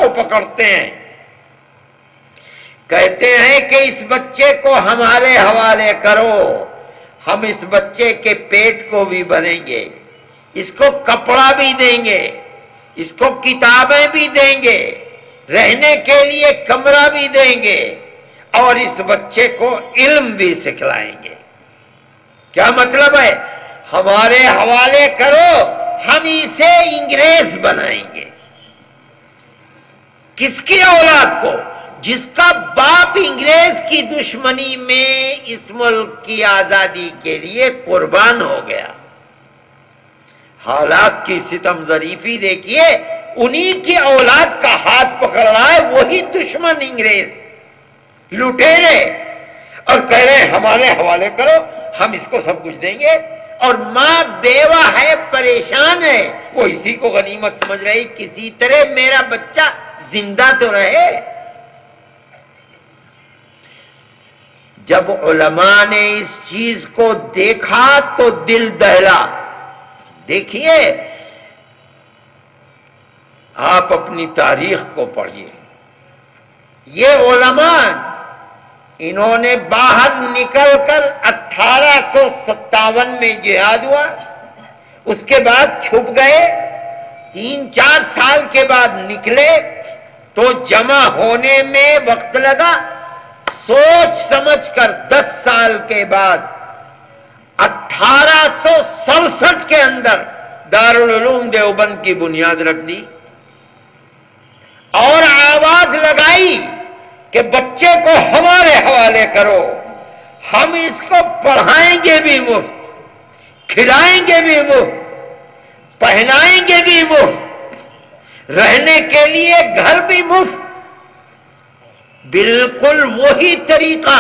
کو پکڑتے ہیں، کہتے ہیں کہ اس بچے کو ہمارے حوالے کرو، ہم اس بچے کے پیٹ کو بھی بھریں گے، اس کو کپڑا بھی دیں گے، اس کو کتابیں بھی دیں گے، رہنے کے لیے کمرہ بھی دیں گے، اور اس بچے کو علم بھی سکھلائیں گے۔ کیا مطلب ہے؟ ہمارے حوالے کرو، ہم اسے انگریز بنائیں گے۔ کس کی اولاد کو؟ جس کا باپ انگریز کی دشمنی میں اس ملک کی آزادی کے لیے قربان ہو گیا۔ حالات کی ستم ظریفی دیکھیے، انہی کی اولاد کا ہاتھ پکڑ رہا ہے وہی دشمن انگریز، لٹیرے، اور کہہ رہے ہیں ہمارے حوالے کرو، ہم اس کو سب کچھ دیں گے۔ اور ماں بیوہ ہے، پریشان ہے، وہ اسی کو غنیمت سمجھ رہی، کسی طرح میرا بچہ زندہ تو رہے۔ جب علماء نے اس چیز کو دیکھا تو دل دہلا۔ دیکھیے، آپ اپنی تاریخ کو پڑھیے، یہ علماء انہوں نے باہر نکل کر 1857 میں جہاد ہوا، اس کے بعد چھپ گئے، 3-4 سال کے بعد نکلے تو جمع ہونے میں وقت لگا، سوچ سمجھ کر 10 سال کے بعد 1867 کے اندر دارالعلوم دیوبند کی بنیاد رکھ دی، اور آواز لگائی کہ بچے کو ہمارے حوالے کرو، ہم اس کو پڑھائیں گے بھی مفت، کھلائیں گے بھی مفت، پہنائیں گے بھی مفت، رہنے کے لیے گھر بھی مفت۔ بالکل وہی طریقہ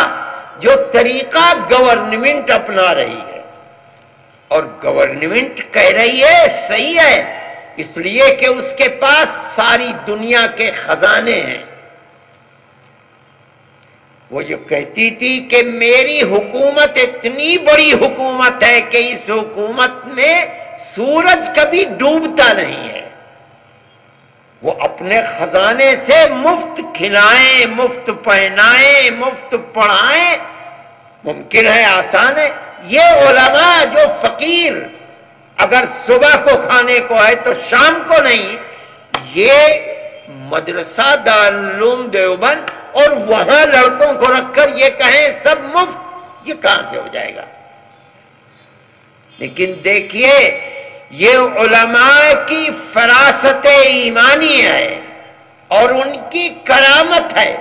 جو طریقہ گورنمنٹ اپنا رہی ہے، اور گورنمنٹ کہہ رہی ہے صحیح ہے، اس لیے کہ اس کے پاس ساری دنیا کے خزانے ہیں۔ وہ جو کہتی تھی کہ میری حکومت اتنی بڑی حکومت ہے کہ اس حکومت میں سورج کبھی ڈوبتا نہیں ہے، وہ اپنے خزانے سے مفت کھلائیں، مفت پہنائیں، مفت پڑھائیں، ممکن ہے، آسان ہے۔ یہ علماء جو فقیر اگر صبح کو کھانے کو ہے تو شام کو نہیں، یہ مدرسہ دارالعلوم دیوبند اور وہاں لڑکوں کو رکھ کر یہ کہیں سب مفت، یہ کہاں سے ہو جائے گا؟ لیکن دیکھیے، یہ علماء کی فراست ایمانی ہے اور ان کی کرامت ہے،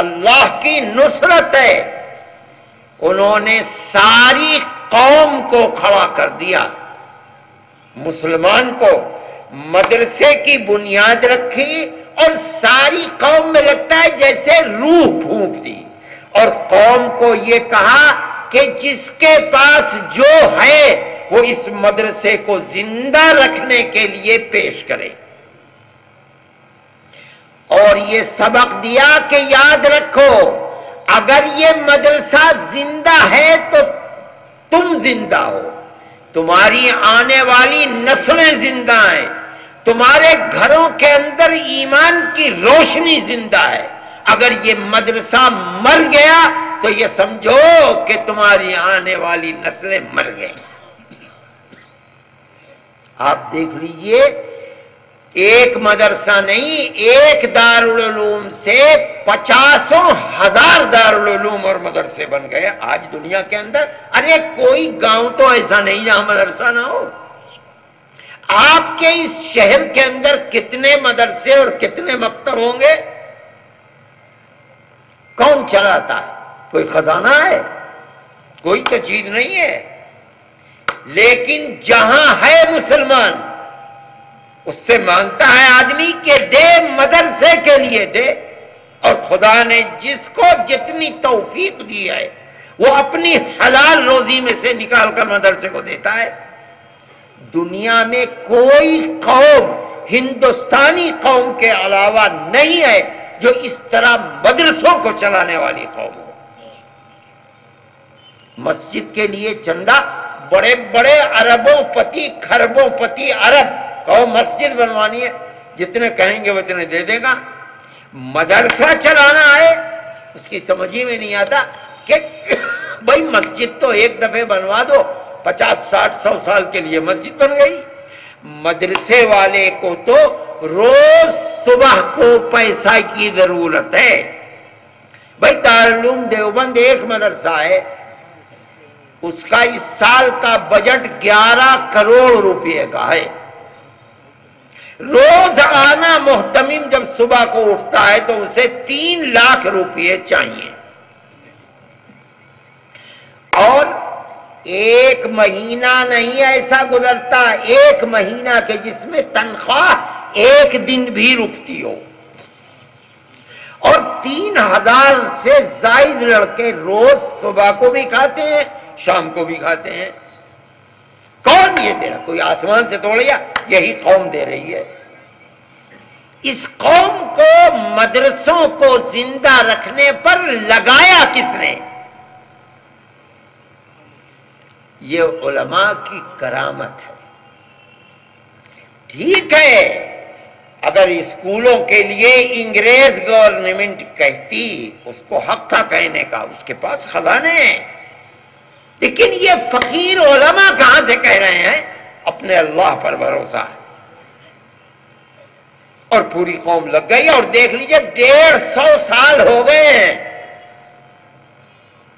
اللہ کی نصرت ہے، انہوں نے ساری قوم کو کھڑا کر دیا، مسلمان کو مدرسے کی بنیاد رکھی، اور ساری قوم میں لگتا ہے جیسے روح پھونک دی، اور قوم کو یہ کہا کہ جس کے پاس جو ہے وہ اس مدرسے کو زندہ رکھنے کے لیے پیش کرے، اور یہ سبق دیا کہ یاد رکھو اگر یہ مدرسہ زندہ ہے تو تم زندہ ہو، تمہاری آنے والی نسلیں زندہ ہیں، تمہارے گھروں کے اندر ایمان کی روشنی زندہ ہے، اگر یہ مدرسہ مر گیا تو یہ سمجھو کہ تمہاری آنے والی نسلیں مر گئیں۔ آپ دیکھ لیجئے، ایک مدرسہ نہیں، ایک دارالعلوم سے 50,000 دارالعلوم اور مدرسے بن گئے آج دنیا کے اندر۔ ارے کوئی گاؤں تو ایسا نہیں جہاں مدرسہ نہ ہو۔ آپ کے اس شہر کے اندر کتنے مدرسے اور کتنے مکتب ہوں گے؟ کون چلاتا ہے؟ کوئی خزانہ ہے؟ کوئی تو چیز نہیں ہے۔ لیکن جہاں ہے مسلمان، اس سے مانگتا ہے آدمی کہ دے، مدرسے کے لیے دے، اور خدا نے جس کو جتنی توفیق دی ہے وہ اپنی حلال روزی میں سے نکال کر مدرسے کو دیتا ہے۔ دنیا میں کوئی قوم ہندوستانی قوم کے علاوہ نہیں ہے جو اس طرح مدرسوں کو چلانے والی قوم ہو۔ مسجد کے لیے چندہ، بڑے بڑے اربوں پتی، کھربوں پتی عرب کہو مسجد بنوانی ہے، جتنے کہیں گے وہ اتنے دے دے گا. مدرسہ چلانا ہے اس کی سمجھ ہی میں نہیں آتا کہ بھائی مسجد تو ایک دفعہ بنوا دو، 50 60 100 سال کے لیے مسجد بن گئی. مدرسے والے کو تو روز صبح کو پیسہ کی ضرورت ہے. بھائی دارالعلوم دیوبند ایک مدرسہ ہے، اس کا اس سال کا بجٹ 11 کروڑ روپے کا ہے. روز آنا محتمم جب صبح کو اٹھتا ہے تو اسے 3 لاکھ روپے چاہیے. اور ایک مہینہ نہیں ایسا گزرتا، ایک مہینہ کے جس میں تنخواہ ایک دن بھی رکتی ہو. اور 3000 سے زائد لڑکے روز صبح کو بھی کھاتے ہیں شام کو بھی کھاتے ہیں. کون یہ دے رہا؟ کوئی آسمان سے توڑ لیا؟ یہی قوم دے رہی ہے. اس قوم کو مدرسوں کو زندہ رکھنے پر لگایا کس نے؟ یہ علماء کی کرامت ہے. ٹھیک ہے اگر اسکولوں کے لیے انگریز گورنمنٹ کہتی، اس کو حق تھا کہنے کا، اس کے پاس خزانے ہیں. لیکن یہ فقیر علماء کہاں سے کہہ رہے ہیں؟ اپنے اللہ پر بھروسہ ہے. اور پوری قوم لگ گئی. اور دیکھ لیجئے 150 سال ہو گئے ہیں،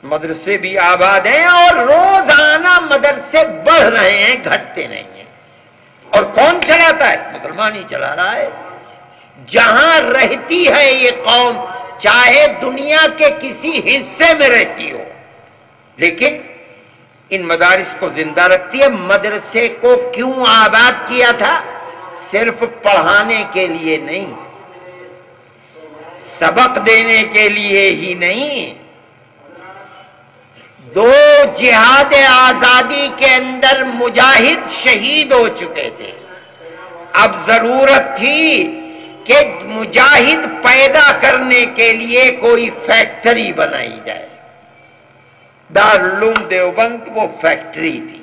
مدرسے بھی آباد ہیں اور روزانہ مدرسے بڑھ رہے ہیں، گھٹتے نہیں ہیں. اور کون چلاتا ہے؟ مسلمان ہی چلا رہا ہے. جہاں رہتی ہے یہ قوم، چاہے دنیا کے کسی حصے میں رہتی ہو، لیکن ان مدارس کو زندہ رکھتی ہے. مدرسے کو کیوں آباد کیا تھا؟ صرف پڑھانے کے لیے نہیں، سبق دینے کے لیے ہی نہیں. 2 جہاد آزادی کے اندر مجاہد شہید ہو چکے تھے. اب ضرورت تھی کہ مجاہد پیدا کرنے کے لیے کوئی فیکٹری بنائی جائے. دارالعلوم دیوبند وہ فیکٹری تھی.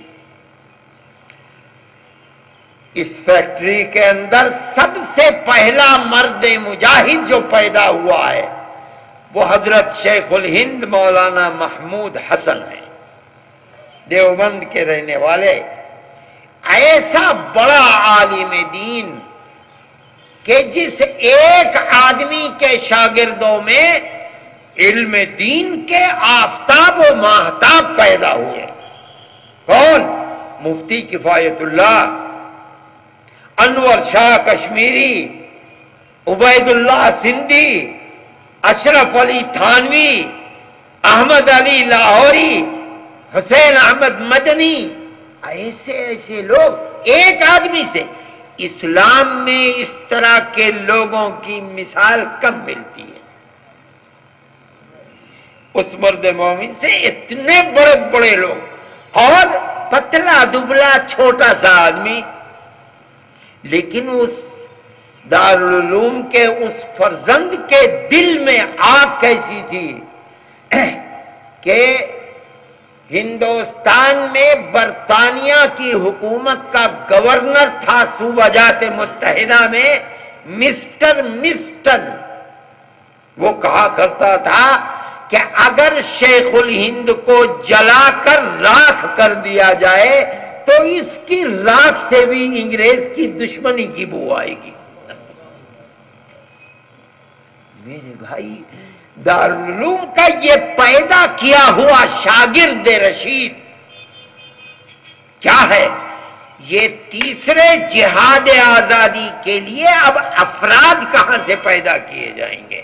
اس فیکٹری کے اندر سب سے پہلا مرد مجاہد جو پیدا ہوا ہے وہ حضرت شیخ الہند مولانا محمود حسن ہیں، دیوبند کے رہنے والے. ایسا بڑا عالم دین کہ جس ایک آدمی کے شاگردوں میں علم دین کے آفتاب و ماہتاب پیدا ہوئے. کون؟ مفتی کفایت اللہ، انور شاہ کشمیری، عبید اللہ سندھی، اشرف علی تھانوی، احمد علی لاہوری، حسین احمد مدنی. ایسے ایسے لوگ ایک آدمی سے. اسلام میں اس طرح کے لوگوں کی مثال کم ملتی ہے. اس مرد مومن سے اتنے بڑے بڑے لوگ، اور پتلا دبلا چھوٹا سا آدمی، لیکن اس دارالعلوم کے اس فرزند کے دل میں آگ کیسی تھی کہ ہندوستان میں برطانیہ کی حکومت کا گورنر تھا صوبہ جات متحدہ میں مسٹر مسٹن. وہ کہا کرتا تھا کہ اگر شیخ الہند کو جلا کر راکھ کر دیا جائے تو اس کی راکھ سے بھی انگریز کی دشمنی کی بو آئے گی. میرے بھائی دارالعلوم کا یہ پیدا کیا ہوا شاگرد رشید کیا ہے؟ یہ تیسرے جہاد آزادی کے لیے اب افراد کہاں سے پیدا کیے جائیں گے؟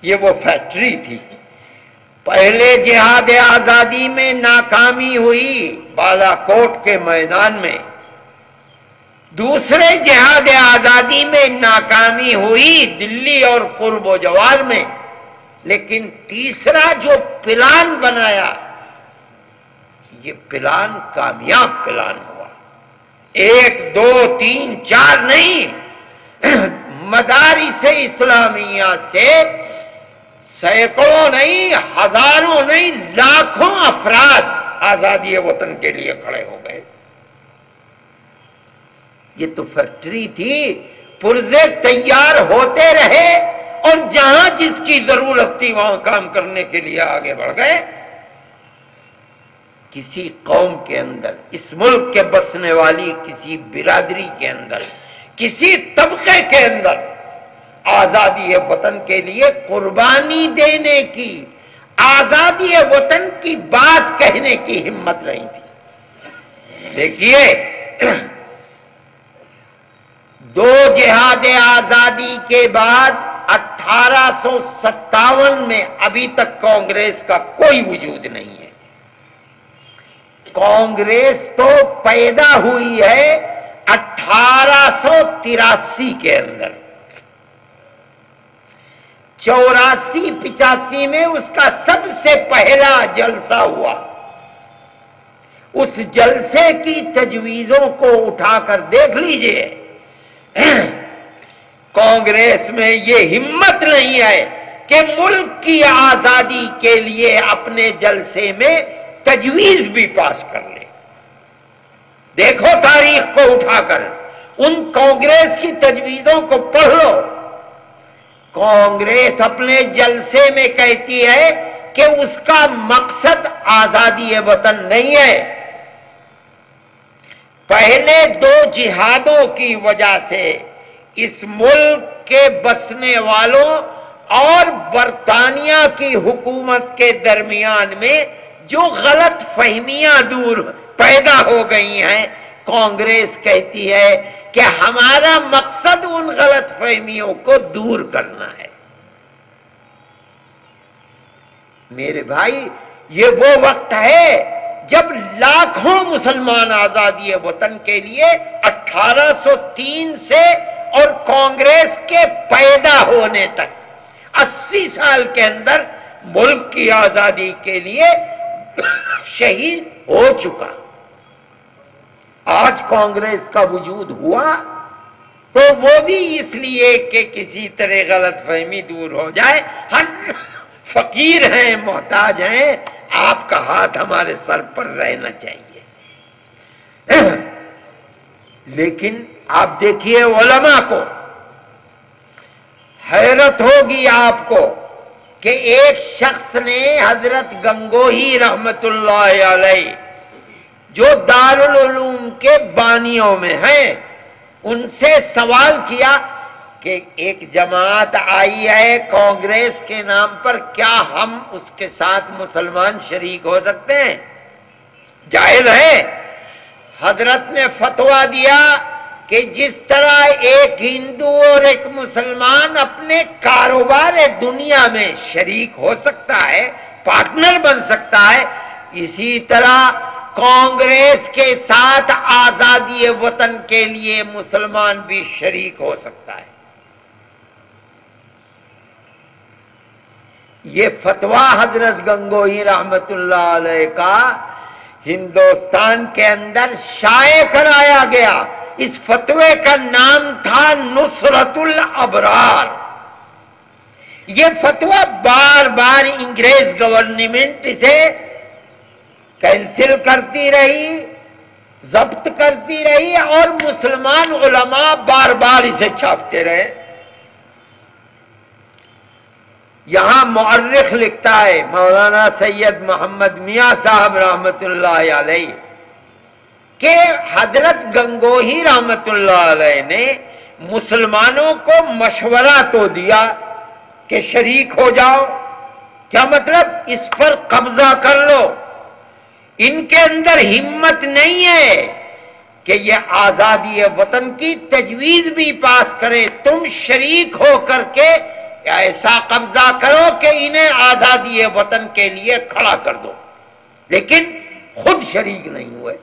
یہ وہ فیکٹری تھی. پہلے جہاد آزادی میں ناکامی ہوئی بالا کوٹ کے میدان میں، دوسرے جہاد آزادی میں ناکامی ہوئی دلی اور قرب و جوار میں، لیکن تیسرا جو پلان بنایا یہ پلان کامیاب پلان ہوا. 1 2 3 4 نہیں، مدارس اسلامیہ سے سینکڑوں نہیں، ہزاروں نہیں، لاکھوں افراد آزادی وطن کے لیے کھڑے ہو گئے. یہ تو فیکٹری تھی، پرزے تیار ہوتے رہے اور جہاں جس کی ضرورت تھی وہاں کام کرنے کے لیے آگے بڑھ گئے۔ کسی قوم کے اندر، اس ملک کے بسنے والی کسی برادری کے اندر، کسی طبقے کے اندر آزادی وطن کے لیے قربانی دینے کی، آزادی وطن کی بات کہنے کی ہمت نہیں تھی۔ دیکھیے، دو جہاد آزادی کے بعد 1857 میں ابھی تک کانگریس کا کوئی وجود نہیں ہے۔ کانگریس تو پیدا ہوئی ہے 1883 کے اندر، 84-85 میں اس کا سب سے پہلا جلسہ ہوا۔ اس جلسے کی تجویزوں کو اٹھا کر دیکھ لیجئے، کانگریس میں یہ ہمت نہیں ہے کہ ملک کی آزادی کے لیے اپنے جلسے میں تجویز بھی پاس کر لے۔ دیکھو تاریخ کو اٹھا کر، ان کانگریس کی تجویزوں کو پڑھ لو۔ کانگریس اپنے جلسے میں کہتی ہے کہ اس کا مقصد آزادی وطن نہیں ہے۔ پہلے دو جہادوں کی وجہ سے اس ملک کے بسنے والوں اور برطانیہ کی حکومت کے درمیان میں جو غلط فہمیاں دور پیدا ہو گئی ہیں، کانگریس کہتی ہے کہ ہمارا مقصد ان غلط فہمیوں کو دور کرنا ہے۔ میرے بھائی، یہ وہ وقت ہے جب لاکھوں مسلمان آزادی وطن کے لیے 1803 سے اور کانگریس کے پیدا ہونے تک 80 سال کے اندر ملک کی آزادی کے لیے شہید ہو چکا۔ آج کانگریس کا وجود ہوا تو وہ بھی اس لیے کہ کسی طرح غلط فہمی دور ہو جائے۔ ہم فقیر ہیں، محتاج ہیں، آپ کا ہاتھ ہمارے سر پر رہنا چاہیے۔ لیکن آپ دیکھیے علماء کو، حیرت ہوگی آپ کو کہ ایک شخص نے حضرت گنگوہی رحمت اللہ علیہ جو دارالعلوم کے بانیوں میں ہیں، ان سے سوال کیا کہ ایک جماعت آئی ہے کانگریس کے نام پر، کیا ہم اس کے ساتھ مسلمان شریک ہو سکتے ہیں؟ جائز ہے؟ حضرت نے فتویٰ دیا کہ جس طرح ایک ہندو اور ایک مسلمان اپنے کاروبار دنیا میں شریک ہو سکتا ہے، پارٹنر بن سکتا ہے، اسی طرح کانگریس کے ساتھ آزادی وطن کے لیے مسلمان بھی شریک ہو سکتا ہے۔ یہ فتویٰ حضرت گنگوہی رحمت اللہ علیہ کا ہندوستان کے اندر شائع کرایا گیا۔ اس فتوے کا نام تھا نصرت الابرار۔ یہ فتویٰ بار بار انگریز گورنمنٹ اسے کینسل کرتی رہی، ضبط کرتی رہی، اور مسلمان علماء بار بار اسے چھاپتے رہے۔ یہاں مورخ لکھتا ہے مولانا سید محمد میاں صاحب رحمت اللہ علیہ کہ حضرت گنگوہی رحمت اللہ علیہ نے مسلمانوں کو مشورہ تو دیا کہ شریک ہو جاؤ، کیا مطلب اس پر قبضہ کر لو۔ ان کے اندر ہمت نہیں ہے کہ یہ آزادی وطن کی تجویز بھی پاس کرے۔ تم شریک ہو کر کے ایسا قبضہ کرو کہ انہیں آزادی وطن کے لیے کھڑا کر دو، لیکن خود شریک نہیں ہوئے۔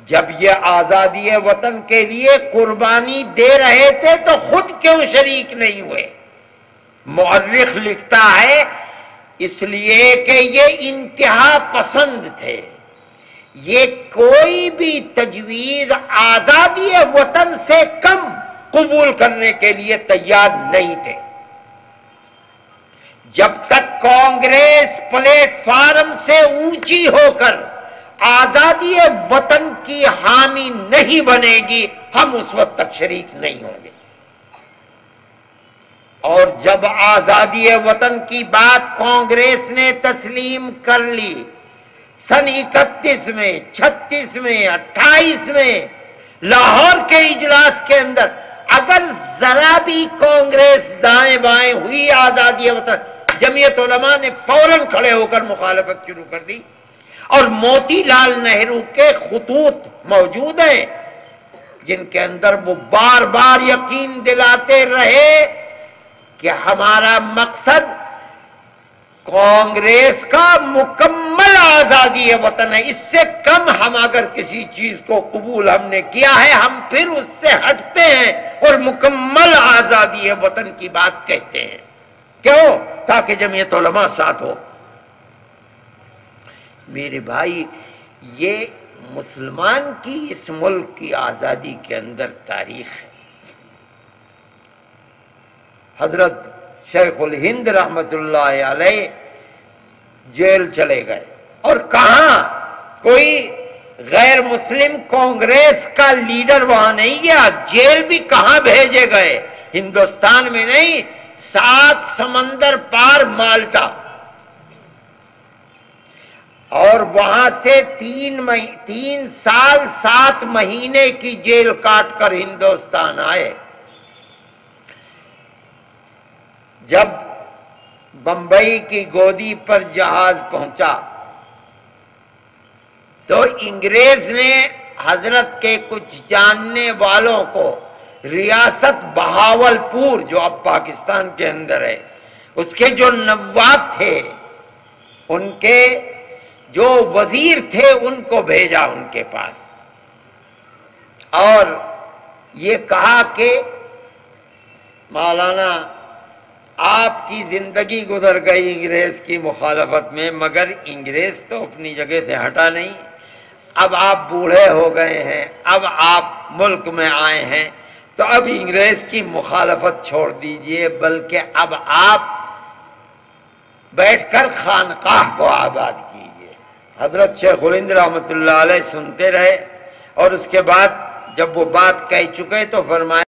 جب یہ آزادی وطن کے لیے قربانی دے رہے تھے تو خود کیوں شریک نہیں ہوئے؟ مورخ لکھتا ہے اس لیے کہ یہ انتہا پسند تھے، یہ کوئی بھی تجویز آزادی وطن سے کم قبول کرنے کے لیے تیار نہیں تھے۔ جب تک کانگریس پلیٹ فارم سے اونچی ہو کر آزادی وطن کی حامی نہیں بنے گی، ہم اس وقت تک شریک نہیں ہوں گے۔ اور جب آزادی وطن کی بات کانگریس نے تسلیم کر لی، سن 31 میں، 36 میں، 28 میں لاہور کے اجلاس کے اندر اگر ذرا بھی کانگریس دائیں بائیں ہوئی آزادی وطن، جمعیت علماء نے فوراً کھڑے ہو کر مخالفت شروع کر دی، اور موتی لال نہرو کے خطوط موجود ہیں جن کے اندر وہ بار بار یقین دلاتے رہے کہ ہمارا مقصد کانگریس کا مکمل آزادی وطن ہے، اس سے کم ہم اگر کسی چیز کو قبول ہم نے کیا ہے ہم پھر اس سے ہٹتے ہیں اور مکمل آزادی وطن کی بات کہتے ہیں۔ کیوں؟ تاکہ جمعیت علماء ساتھ ہو۔ میرے بھائی، یہ مسلمان کی اس ملک کی آزادی کے اندر تاریخ ہے۔ حضرت شیخ الہند رحمت اللہ علیہ جیل چلے گئے، اور کہاں کوئی غیر مسلم کانگریس کا لیڈر وہاں نہیں گیا، جیل بھی کہاں بھیجے گئے؟ ہندوستان میں نہیں، 7 سمندر پار مالٹا، اور وہاں سے 3 سال 7 مہینے کی جیل کاٹ کر ہندوستان آئے۔ جب بمبئی کی گودی پر جہاز پہنچا تو انگریز نے حضرت کے کچھ جاننے والوں کو ریاست بہاولپور جو اب پاکستان کے اندر ہے، اس کے جو نواب تھے، ان کے جو وزیر تھے، ان کو بھیجا ان کے پاس، اور یہ کہا کہ مولانا آپ کی زندگی گزر گئی انگریز کی مخالفت میں، مگر انگریز تو اپنی جگہ سے ہٹا نہیں، اب آپ بوڑھے ہو گئے ہیں، اب آپ ملک میں آئے ہیں، تو اب انگریز کی مخالفت چھوڑ دیجئے، بلکہ اب آپ بیٹھ کر خانقاہ کو آباد کیجئے۔ حضرت شیخ الہند رحمت اللہ علیہ سنتے رہے، اور اس کے بعد جب وہ بات کہہ چکے تو فرمایا